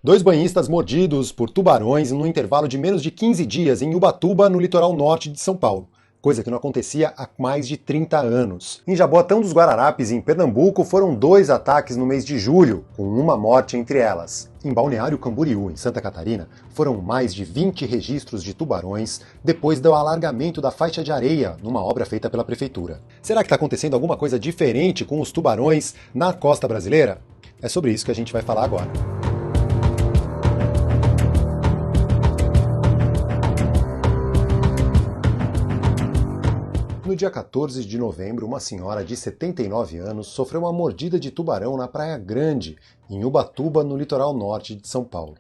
Dois banhistas mordidos por tubarões no intervalo de menos de 15 dias em Ubatuba, no litoral norte de São Paulo. Coisa que não acontecia há mais de 30 anos. Em Jaboatão dos Guararapes, em Pernambuco, foram 2 ataques no mês de julho, com uma morte entre elas. Em Balneário Camboriú, em Santa Catarina, foram mais de 20 registros de tubarões depois do alargamento da faixa de areia numa obra feita pela prefeitura. Será que está acontecendo alguma coisa diferente com os tubarões na costa brasileira? É sobre isso que a gente vai falar agora. No dia 14 de novembro, uma senhora de 79 anos sofreu uma mordida de tubarão na Praia Grande, em Ubatuba, no litoral norte de São Paulo.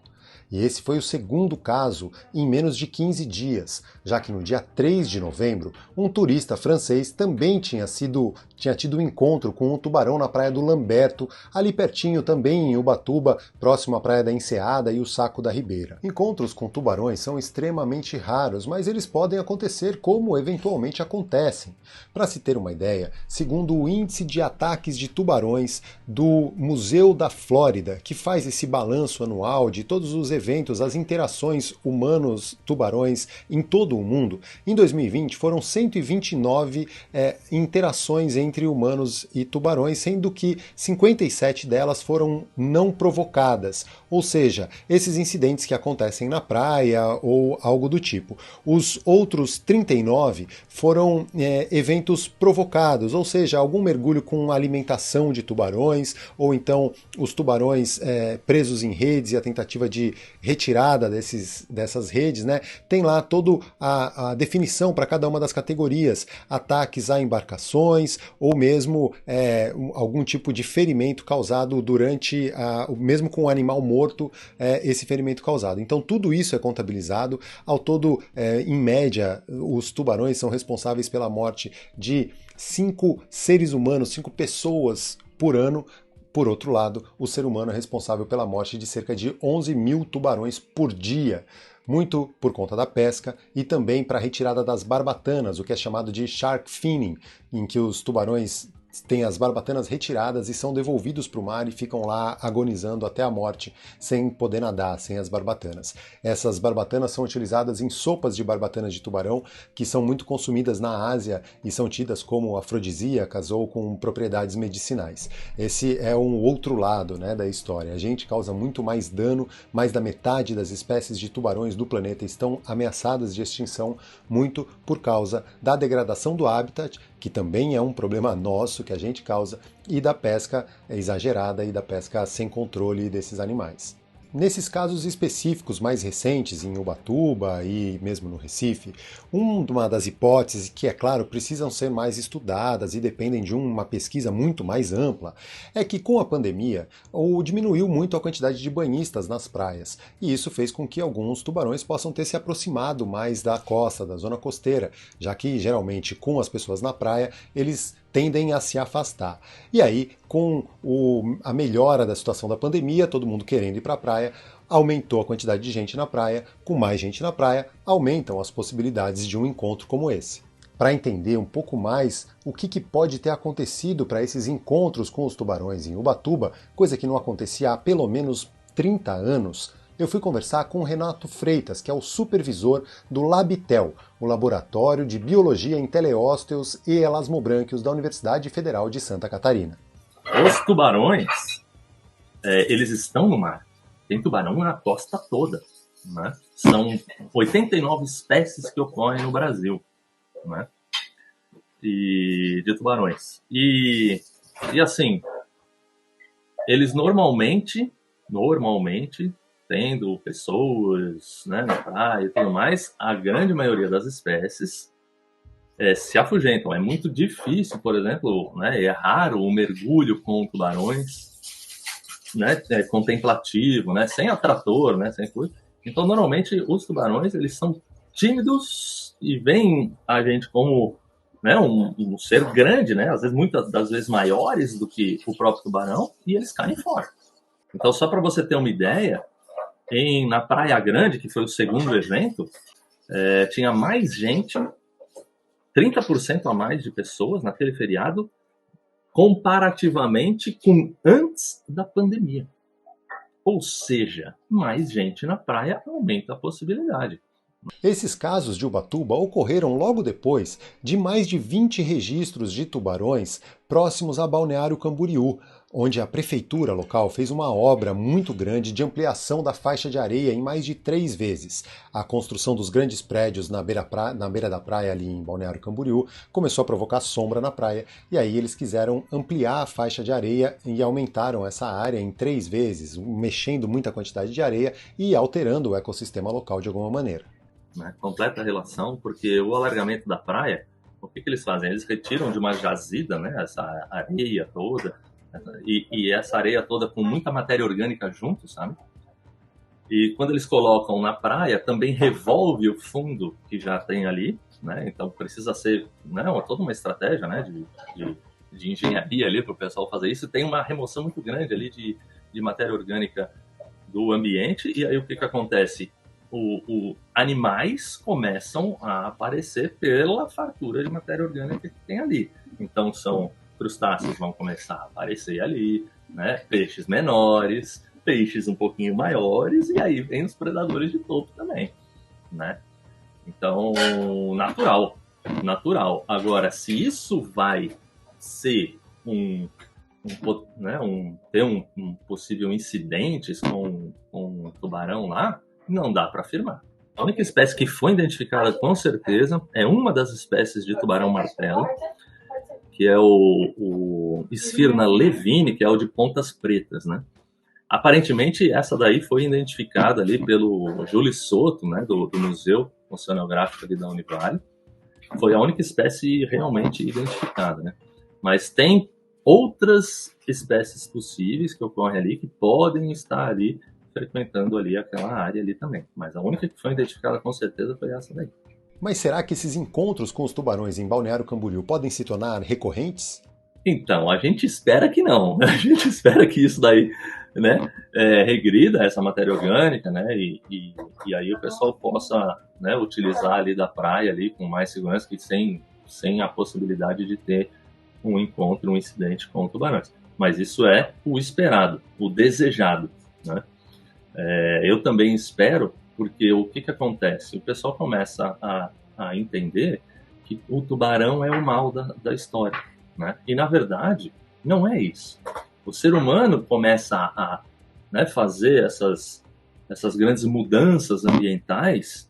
E esse foi o segundo caso em menos de 15 dias, já que no dia 3 de novembro, um turista francês também tinha tido um encontro com um tubarão na Praia do Lamberto, ali pertinho também em Ubatuba, próximo à Praia da Enseada e o Saco da Ribeira. Encontros com tubarões são extremamente raros, mas eles podem acontecer como eventualmente acontecem. Para se ter uma ideia, segundo o Índice de Ataques de Tubarões do Museu da Flórida, que faz esse balanço anual de todos os eventos, as interações humanos-tubarões em todo o mundo, em 2020 foram 129 interações entre humanos e tubarões, sendo que 57 delas foram não provocadas, ou seja, esses incidentes que acontecem na praia ou algo do tipo. Os outros 39 foram eventos provocados, ou seja, algum mergulho com alimentação de tubarões, ou então os tubarões presos em redes e a tentativa de retirada dessas redes, né? Tem lá toda a definição para cada uma das categorias, ataques a embarcações ou mesmo algum tipo de ferimento causado durante, mesmo com um animal morto, esse ferimento causado. Então tudo isso é contabilizado. Ao todo, em média, os tubarões são responsáveis pela morte de 5 seres humanos, 5 pessoas por ano. Por outro lado, o ser humano é responsável pela morte de cerca de 11 mil tubarões por dia, muito por conta da pesca e também para a retirada das barbatanas, o que é chamado de shark finning, em que os tubarões têm as barbatanas retiradas e são devolvidos para o mar e ficam lá agonizando até a morte, sem poder nadar, sem as barbatanas. Essas barbatanas são utilizadas em sopas de barbatanas de tubarão, que são muito consumidas na Ásia e são tidas como afrodisíacas ou com propriedades medicinais. Esse é um outro lado, né, da história. A gente causa muito mais dano, mais da metade das espécies de tubarões do planeta estão ameaçadas de extinção, muito por causa da degradação do habitat, que também é um problema nosso que a gente causa, e da pesca exagerada e da pesca sem controle desses animais. Nesses casos específicos mais recentes, em Ubatuba e mesmo no Recife, uma das hipóteses que, é claro, precisam ser mais estudadas e dependem de uma pesquisa muito mais ampla, é que com a pandemia diminuiu muito a quantidade de banhistas nas praias, e isso fez com que alguns tubarões possam ter se aproximado mais da costa, da zona costeira, já que geralmente com as pessoas na praia, eles tendem a se afastar. E aí, com a melhora da situação da pandemia, todo mundo querendo ir para a praia, aumentou a quantidade de gente na praia, com mais gente na praia, aumentam as possibilidades de um encontro como esse. Para entender um pouco mais o que pode ter acontecido para esses encontros com os tubarões em Ubatuba, coisa que não acontecia há pelo menos 30 anos, eu fui conversar com o Renato Freitas, que é o supervisor do Labitel, o Laboratório de Biologia em Teleósteos e Elasmobranquios da Universidade Federal de Santa Catarina. Os tubarões, eles estão no mar. Tem tubarão na costa toda, né? São 89 espécies que ocorrem no Brasil, né? De tubarões. E assim, eles normalmente, tendo pessoas, né, na praia e tudo mais, a grande maioria das espécies se afugentam. É muito difícil, por exemplo, né, é raro o mergulho com tubarões, né, contemplativo, né, sem atrator, né, sem coisa. Então, normalmente, os tubarões, eles são tímidos e veem a gente como, né, um ser grande, né, às vezes, muitas das vezes maiores do que o próprio tubarão, e eles caem fora. Então, só para você ter uma ideia, na Praia Grande, que foi o segundo evento, tinha mais gente, 30% a mais de pessoas naquele feriado, comparativamente com antes da pandemia. Ou seja, mais gente na praia aumenta a possibilidade. Esses casos de Ubatuba ocorreram logo depois de mais de 20 registros de tubarões próximos a Balneário Camboriú, onde a prefeitura local fez uma obra muito grande de ampliação da faixa de areia em mais de 3 vezes. A construção dos grandes prédios na beira da praia ali em Balneário Camboriú começou a provocar sombra na praia, e aí eles quiseram ampliar a faixa de areia e aumentaram essa área em 3 vezes, mexendo muita quantidade de areia e alterando o ecossistema local de alguma maneira. Né? Completa relação, porque o alargamento da praia, o que eles fazem? Eles retiram de uma jazida, né, essa areia toda, e essa areia toda com muita matéria orgânica junto, sabe? E quando eles colocam na praia, também revolve o fundo que já tem ali, né? Então precisa ser, né, toda uma estratégia, né, de engenharia ali para o pessoal fazer isso. Tem uma remoção muito grande ali de matéria orgânica do ambiente, e aí o que acontece? Animais começam a aparecer pela fartura de matéria orgânica que tem ali. Então são crustáceos vão começar a aparecer ali, né? Peixes menores, peixes um pouquinho maiores, e aí vem os predadores de topo também, né? Então, natural. Agora, se isso vai ser ter um possível incidentes com um tubarão lá, não dá para afirmar. A única espécie que foi identificada com certeza é uma das espécies de tubarão-martelo, que é o Sphyrna levine, que é o de pontas pretas, né? Aparentemente, essa daí foi identificada ali pelo Júlio Soto, né, do Museu Oceanográfico ali da Univale. Foi a única espécie realmente identificada, né? Mas tem outras espécies possíveis que ocorrem ali, que podem estar ali frequentando ali aquela área ali também. Mas a única que foi identificada com certeza foi essa daí. Mas será que esses encontros com os tubarões em Balneário Camboriú podem se tornar recorrentes? Então, a gente espera que não. A gente espera que isso daí, né, regrida essa matéria orgânica, né, e aí o pessoal possa, né, utilizar ali da praia ali com mais segurança, que sem a possibilidade de ter um encontro, um incidente com tubarões. Mas isso é o esperado, o desejado, né? Eu também espero, porque o que acontece? O pessoal começa a entender que o tubarão é o mal da história, né? E, na verdade, não é isso. O ser humano começa a, né, fazer essas grandes mudanças ambientais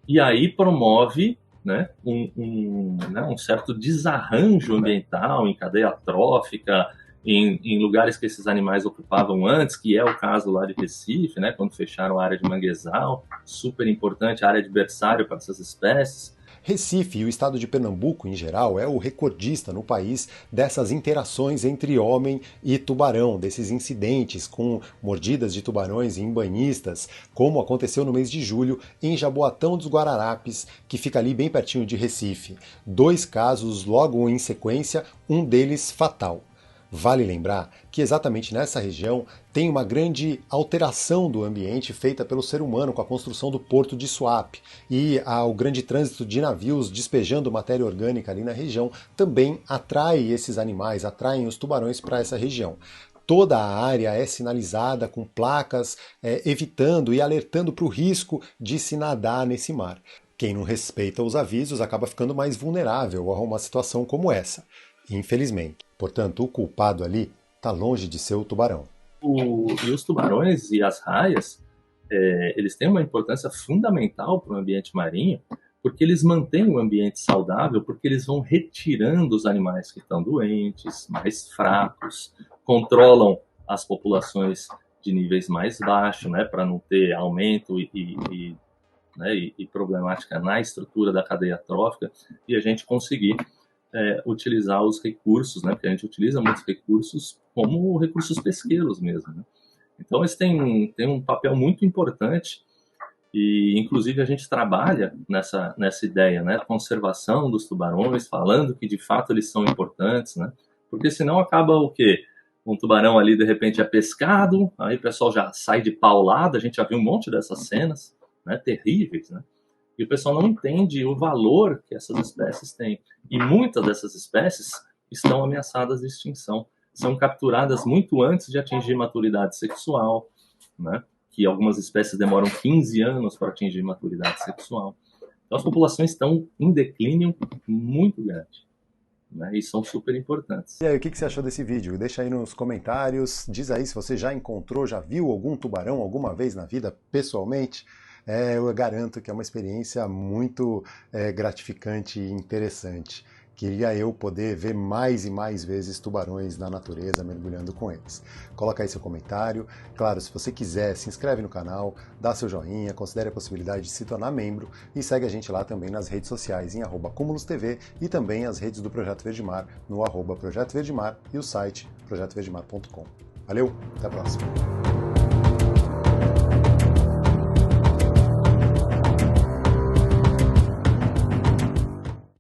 e aí promove, né, um certo desarranjo ambiental em cadeia trófica, em lugares que esses animais ocupavam antes, que é o caso lá de Recife, né, quando fecharam a área de manguezal, super importante, a área de berçário para essas espécies. Recife e o estado de Pernambuco, em geral, é o recordista no país dessas interações entre homem e tubarão, desses incidentes com mordidas de tubarões em banhistas, como aconteceu no mês de julho em Jaboatão dos Guararapes, que fica ali bem pertinho de Recife. 2 casos logo em sequência, um deles fatal. Vale lembrar que exatamente nessa região tem uma grande alteração do ambiente feita pelo ser humano com a construção do porto de Suape, e o grande trânsito de navios despejando matéria orgânica ali na região também atrai esses animais, atraem os tubarões para essa região. Toda a área é sinalizada com placas evitando e alertando para o risco de se nadar nesse mar. Quem não respeita os avisos acaba ficando mais vulnerável a uma situação como essa, infelizmente. Portanto, o culpado ali está longe de ser o tubarão. E os tubarões e as raias, eles têm uma importância fundamental para o ambiente marinho, porque eles mantêm o ambiente saudável, porque eles vão retirando os animais que estão doentes, mais fracos, controlam as populações de níveis mais baixos, né, para não ter aumento e problemática na estrutura da cadeia trófica, e a gente conseguir utilizar os recursos, né? Porque a gente utiliza muitos recursos como recursos pesqueiros mesmo, né? Então, eles têm um papel muito importante e, inclusive, a gente trabalha nessa ideia, né? Conservação dos tubarões, falando que, de fato, eles são importantes, né? Porque senão acaba o quê? Um tubarão ali, de repente, é pescado, aí o pessoal já sai de paulada, a gente já viu um monte dessas cenas, né? Terríveis, né? E o pessoal não entende o valor que essas espécies têm. E muitas dessas espécies estão ameaçadas de extinção. São capturadas muito antes de atingir maturidade sexual, né? Que algumas espécies demoram 15 anos para atingir maturidade sexual. Então as populações estão em declínio muito grande, né? E são super importantes. E aí, o que você achou desse vídeo? Deixa aí nos comentários, diz aí se você já encontrou, já viu algum tubarão alguma vez na vida, pessoalmente. Eu garanto que é uma experiência muito gratificante e interessante. Queria eu poder ver mais e mais vezes tubarões na natureza, mergulhando com eles. Coloca aí seu comentário. Claro, se você quiser, se inscreve no canal, dá seu joinha, considere a possibilidade de se tornar membro e segue a gente lá também nas redes sociais, em @CumulosTV e também as redes do Projeto Verde Mar, no @Projeto Verde Mar e o site projetoverdemar.com. Valeu, até a próxima!